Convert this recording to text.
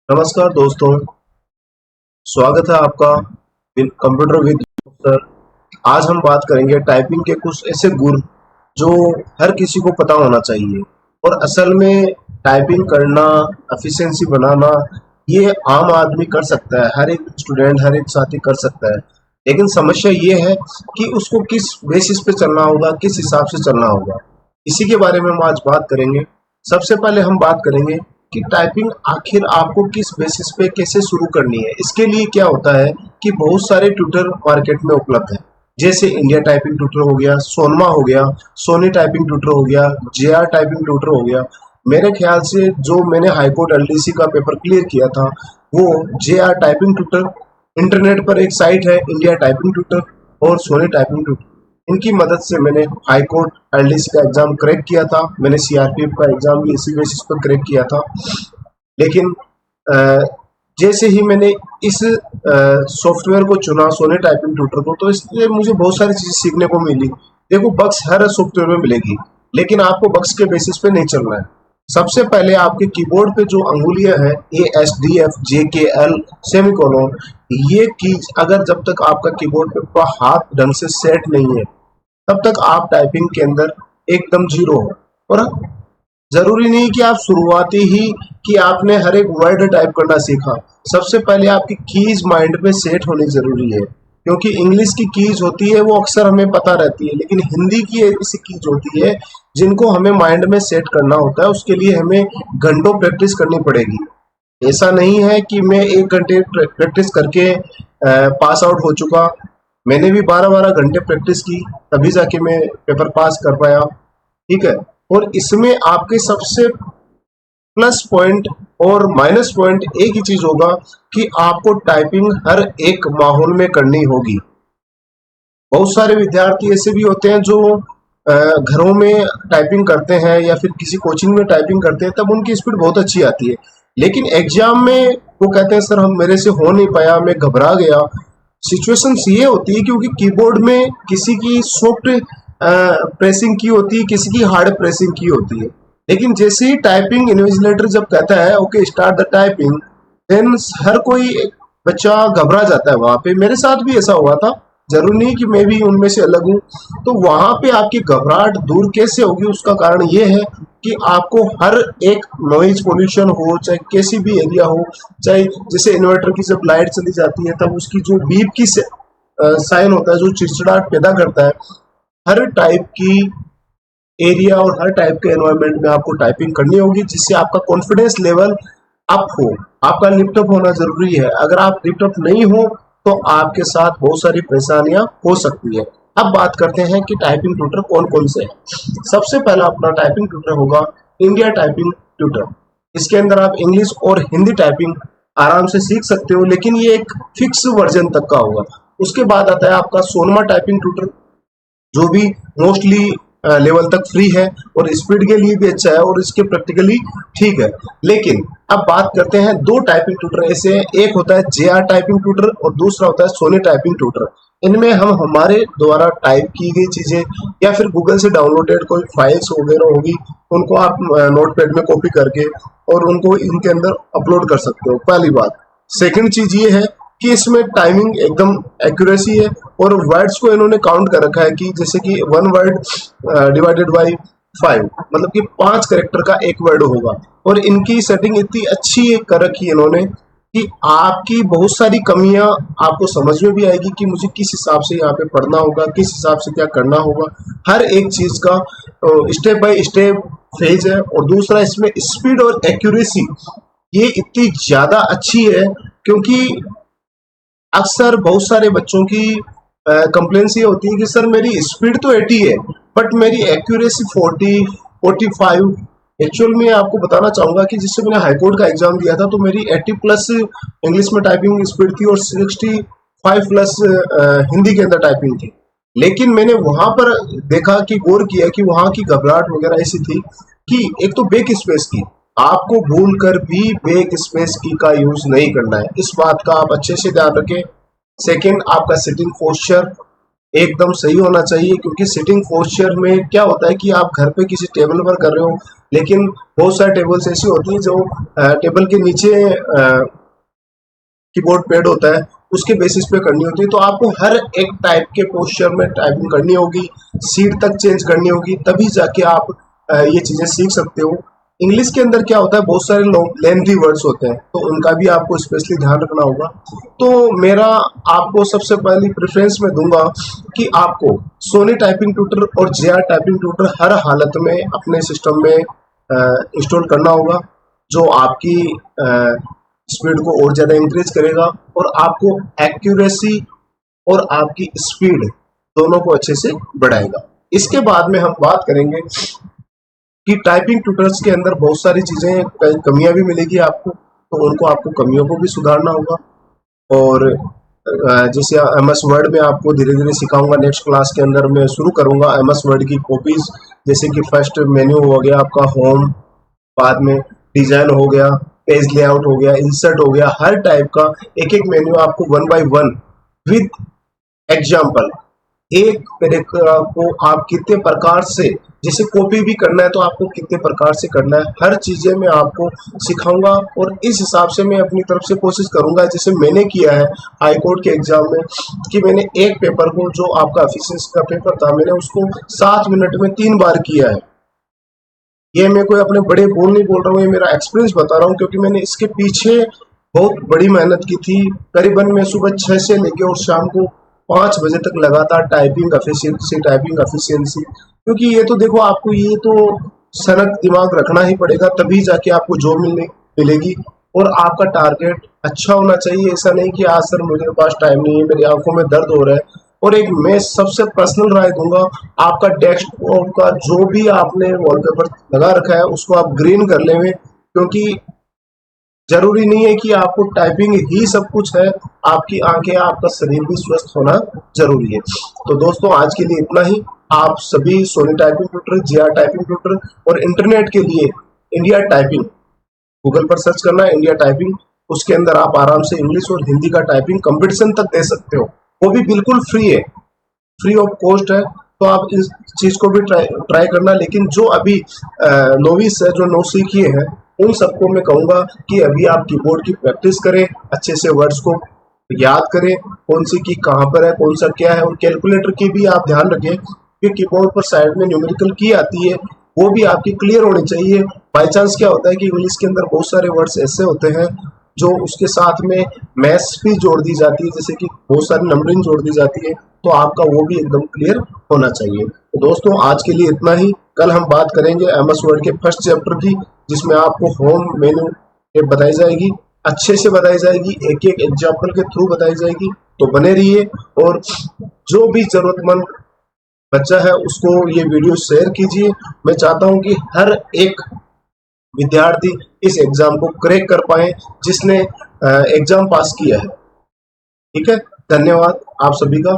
नमस्कार दोस्तों, स्वागत है आपका कंप्यूटर विद सर। आज हम बात करेंगे टाइपिंग के कुछ ऐसे गुर जो हर किसी को पता होना चाहिए। और असल में टाइपिंग करना, एफिशिएंसी बनाना ये आम आदमी कर सकता है, हर एक स्टूडेंट, हर एक साथी कर सकता है। लेकिन समस्या ये है कि उसको किस बेसिस पे चलना होगा, किस हिसाब से चलना होगा। इसी के बारे में हम आज बात करेंगे। सबसे पहले हम बात करेंगे कि टाइपिंग आखिर आपको किस बेसिस पे कैसे शुरू करनी है। इसके लिए क्या होता है कि बहुत सारे ट्यूटर मार्केट में उपलब्ध है, जैसे इंडिया टाइपिंग ट्यूटर हो गया, सोनमा हो गया, सोनी टाइपिंग ट्यूटर हो गया, जेआर टाइपिंग ट्यूटर हो गया। मेरे ख्याल से जो मैंने हाईकोर्ट एलडीसी का पेपर क्लियर किया था वो जेआर टाइपिंग ट्यूटर, इंटरनेट पर एक साइट है इंडिया टाइपिंग ट्यूटर और सोनी टाइपिंग ट्यूटर, इनकी मदद से मैंने हाई कोर्ट एलडीसी का एग्जाम क्रैक किया था। मैंने सीआरपीएफ का एग्जाम भी इसी बेसिस पर क्रैक किया था। लेकिन जैसे ही मैंने इस सॉफ्टवेयर को चुना, सोनी टाइपिंग ट्यूटर को, तो इससे मुझे बहुत सारी चीजें सीखने को मिली। देखो, बग्स हर सॉफ्टवेयर में मिलेगी, लेकिन आपको बग्स के बेसिस पे नहीं चलना है। सबसे पहले आपके कीबोर्ड पे जो अंगुलियां हैं, ASDF JKL सेमीकोलन, ये कीज अगर जब तक आपका कीबोर्ड पे पूरा हाथ ढंग से सेट नहीं है तब तक आप टाइपिंग के अंदर एकदम जीरो हो। और जरूरी नहीं कि आप शुरुआती ही कि आपने हर एक वर्ड टाइप करना सीखा। सबसे पहले आपकी कीज माइंड में सेट होनी जरूरी है, क्योंकि इंग्लिश की कीज होती है वो अक्सर हमें पता रहती है, लेकिन हिंदी की ऐसी कीज होती है जिनको हमें माइंड में सेट करना होता है। उसके लिए हमें घंटों प्रैक्टिस करनी पड़ेगी। ऐसा नहीं है कि मैं 1 घंटे प्रैक्टिस करके पास आउट हो चुका। मैंने भी 12-12 घंटे प्रैक्टिस की, तभी जाके मैं पेपर पास कर पाया। ठीक है। और इसमें आपके सबसे प्लस पॉइंट और माइनस पॉइंट एक ही चीज होगा कि आपको टाइपिंग हर एक माहौल में करनी होगी। बहुत सारे विद्यार्थी ऐसे भी होते हैं जो घरों में टाइपिंग करते हैं या फिर किसी कोचिंग में टाइपिंग करते हैं, तब उनकी स्पीड बहुत अच्छी आती है। लेकिन एग्जाम में वो कहते हैं सर हम मेरे से हो नहीं पाया, मैं घबरा गया। सिचुएशन ये होती है क्योंकि कीबोर्ड में किसी की सॉफ्ट प्रेसिंग की होती है, किसी की हार्ड प्रेसिंग की होती है। लेकिन जैसे ही टाइपिंग इन्विजिलेटर जब कहता है okay start the typing, then हर कोई बच्चा घबरा जाता है। वहां पे मेरे साथ भी ऐसा हुआ था, जरूर नहीं कि मैं भी उनमें से अलग हूँ। तो वहां पे आपकी घबराहट दूर कैसे होगी, उसका कारण ये है कि आपको हर एक नॉइज पोल्यूशन हो, चाहे कैसी भी एरिया हो, चाहे जैसे इन्वर्टर की जब लाइट चली जाती है तब उसकी जो बीप की साइन होता है जो चिड़चिड़ाहट पैदा करता है, हर टाइप की एरिया और हर टाइप के एनवायरनमेंट में आपको टाइपिंग करनी होगी, जिससे आपका कॉन्फिडेंस लेवल अप हो। आपका लिफ्टअप होना जरूरी है। अगर आप लिफ्टअप नहीं हो तो आपके साथ बहुत सारी परेशानियां हो सकती है। अब बात करते हैं कि टाइपिंग ट्यूटर कौन कौन से हैं। सबसे पहला अपना टाइपिंग ट्यूटर होगा इंडिया टाइपिंग ट्यूटर। इसके अंदर आप इंग्लिश और हिंदी टाइपिंग आराम से सीख सकते हो, लेकिन ये एक फिक्स वर्जन तक का होगा। उसके बाद आता है आपका सोनमा टाइपिंग ट्यूटर, जो भी मोस्टली लेवल तक फ्री है और स्पीड के लिए भी अच्छा है और इसके प्रैक्टिकली ठीक है। लेकिन अब बात करते हैं, दो टाइपिंग ट्यूटर ऐसे हैं, एक होता है जेआर टाइपिंग ट्यूटर और दूसरा होता है सोनी टाइपिंग ट्यूटर। इनमें हम हमारे द्वारा टाइप की गई चीजें या फिर गूगल से डाउनलोडेड कोई फाइल्स वगैरह होगी, उनको आप नोटपैड में कॉपी करके और उनको इनके अंदर अपलोड कर सकते हो, पहली बात। सेकंड चीज ये है कि इसमें टाइमिंग एकदम एक्यूरेसी है और वर्ड्स को इन्होंने काउंट कर रखा है कि जैसे कि 1 वर्ड डिवाइडेड बाय 5, मतलब कि 5 कैरेक्टर का एक वर्ड होगा। और इनकी सेटिंग इतनी अच्छी कर रखी है इन्होंने कि आपकी बहुत सारी कमियां आपको समझ में भी आएगी कि मुझे किस हिसाब से यहाँ पे पढ़ना होगा, किस हिसाब से क्या करना होगा। हर एक चीज का स्टेप बाय स्टेप फेज है। और दूसरा, इसमें स्पीड और एक्यूरेसी ये इतनी ज्यादा अच्छी है, क्योंकि अक्सर बहुत सारे बच्चों की कंप्लेंट्स ये होती है कि सर मेरी स्पीड तो 80 है बट मेरी एक्यूरेसी 40-45। एक्चुअल में आपको बताना चाहूंगा कि जिससे मैंने हाईकोर्ट का एग्जाम दिया था तो मेरी 80 प्लस इंग्लिश में टाइपिंग स्पीड थी और 65 प्लस हिंदी के अंदर टाइपिंग थी। लेकिन मैंने वहां पर देखा कि गौर किया कि वहां की घबराहट वगैरह ऐसी थी कि एक तो बैक स्पेस की, आपको भूल कर भी बैक स्पेस की का यूज नहीं करना है। इस बात का आप अच्छे से ध्यान रखें। सेकंड, आपका सिटिंग पोस्चर, एकदम सही होना चाहिए, क्योंकि सिटिंग पोस्चर में क्या होता है कि आप घर पे किसी टेबल पर कर रहे हो, लेकिन बहुत सारे टेबल्स ऐसी होती हैं जो टेबल के नीचे कीबोर्ड पैड होता है, उसके बेसिस पे करनी होती है। तो आपको हर एक टाइप के पोस्चर में टाइपिंग करनी होगी, सीट तक चेंज करनी होगी, तभी जाके आप ये चीज़ें सीख सकते हो। इंग्लिश के अंदर क्या होता है, बहुत सारे लेंथी वर्ड्स होते हैं, तो उनका भी आपको स्पेशली ध्यान रखना होगा। तो मेरा आपको सबसे पहली प्रेफरेंस में दूंगा कि आपको सोनी टाइपिंग ट्यूटर और जेआर टाइपिंग ट्यूटर हर हालत में अपने सिस्टम में इंस्टॉल करना होगा, जो आपकी स्पीड को और ज़्यादा इंक्रीज करेगा और आपको एक्यूरेसी और आपकी स्पीड दोनों को अच्छे से बढ़ाएगा। इसके बाद में हम बात करेंगे कि टाइपिंग ट्यूटर्स के अंदर बहुत सारी चीज़ें कमियां भी मिलेगी आपको, तो उनको आपको कमियों को भी सुधारना होगा। और जैसे एमएस वर्ड में आपको धीरे धीरे सिखाऊंगा, नेक्स्ट क्लास के अंदर मैं शुरू करूंगा एमएस वर्ड की कॉपीज, जैसे कि फर्स्ट मेन्यू हो गया आपका होम, बाद में डिजाइन हो गया, पेज लेआउट हो गया, इंसर्ट हो गया, हर टाइप का एक एक मेन्यू आपको one by one with example, एक पैराग्राफ को आप कितने प्रकार से, जैसे कॉपी भी करना है तो आपको कितने प्रकार से करना है, हर चीजें मैं आपको सिखाऊंगा। और इस हिसाब से मैं अपनी तरफ से कोशिश करूंगा, जैसे मैंने किया है हाई कोर्ट के एग्जाम में, कि मैंने एक पेपर को, जो आपका एफिशिएंसी का पेपर था, मैंने उसको 7 मिनट में 3 बार किया है। ये मैं कोई अपने बड़े बोल नहीं बोल रहा हूँ, ये मेरा एक्सपीरियंस बता रहा हूँ, क्योंकि मैंने इसके पीछे बहुत बड़ी मेहनत की थी। करीबन मैं सुबह 6 से लेके और शाम को 5 बजे तक लगातार टाइपिंग एफिशिएंसी, क्योंकि ये तो देखो, आपको ये तो सनक दिमाग रखना ही पड़ेगा, तभी जाके आपको जॉब मिलेगी। और आपका टारगेट अच्छा होना चाहिए, ऐसा नहीं कि आज सर मेरे पास टाइम नहीं है, मेरी आंखों में दर्द हो रहा है। और एक मैं सबसे पर्सनल राय दूंगा, आपका डेस्कटॉप का जो भी आपने वॉलपेपर लगा रखा है उसको आप ग्रीन कर लेंगे, क्योंकि जरूरी नहीं है कि आपको टाइपिंग ही सब कुछ है, आपकी आंखें, आपका शरीर भी स्वस्थ होना जरूरी है। तो दोस्तों, आज के लिए इतना ही। आप सभी Soni typing tutor, JR typing tutor और इंटरनेट के लिए इंडिया टाइपिंग, गूगल पर सर्च करना है इंडिया टाइपिंग, उसके अंदर आप आराम से इंग्लिश और हिंदी का टाइपिंग कंपटीशन तक दे सकते हो, वो भी बिल्कुल फ्री है, फ्री ऑफ कॉस्ट है। तो आप इस चीज को भी ट्राई करना। लेकिन जो अभी नोविस है, जो नौ सीखिए हैं, उन सबको मैं कहूंगा कि अभी आप कीबोर्ड की प्रैक्टिस करें, अच्छे से वर्ड्स को याद करें, कौन सी की कहाँ पर है, कौन सा क्या है, और कैलकुलेटर की भी आप ध्यान रखें कि कीबोर्ड पर साइड में न्यूमेरिकल की आती है, वो भी आपकी क्लियर होनी चाहिए। बाई चांस क्या होता है कि इंग्लिश के अंदर बहुत सारे वर्ड्स ऐसे होते हैं जो उसके साथ में मैथ्स भी जोड़ दी जाती है, जैसे कि बहुत सारी नंबरिंग जोड़ दी जाती है, तो आपका वो भी एकदम क्लियर होना चाहिए। तो दोस्तों, आज के लिए इतना ही। कल हम बात करेंगे एमएस वर्ड के फर्स्ट चैप्टर की, जिसमें आपको होम मेन्यू बताई जाएगी, अच्छे से बताई जाएगी, एक एक एग्जाम्पल के थ्रू बताई जाएगी। तो बने रहिए, और जो भी जरूरतमंद बच्चा है उसको ये वीडियो शेयर कीजिए। मैं चाहता हूं कि हर एक विद्यार्थी इस एग्जाम को क्रैक कर पाए जिसने एग्जाम पास किया है। ठीक है, धन्यवाद आप सभी का।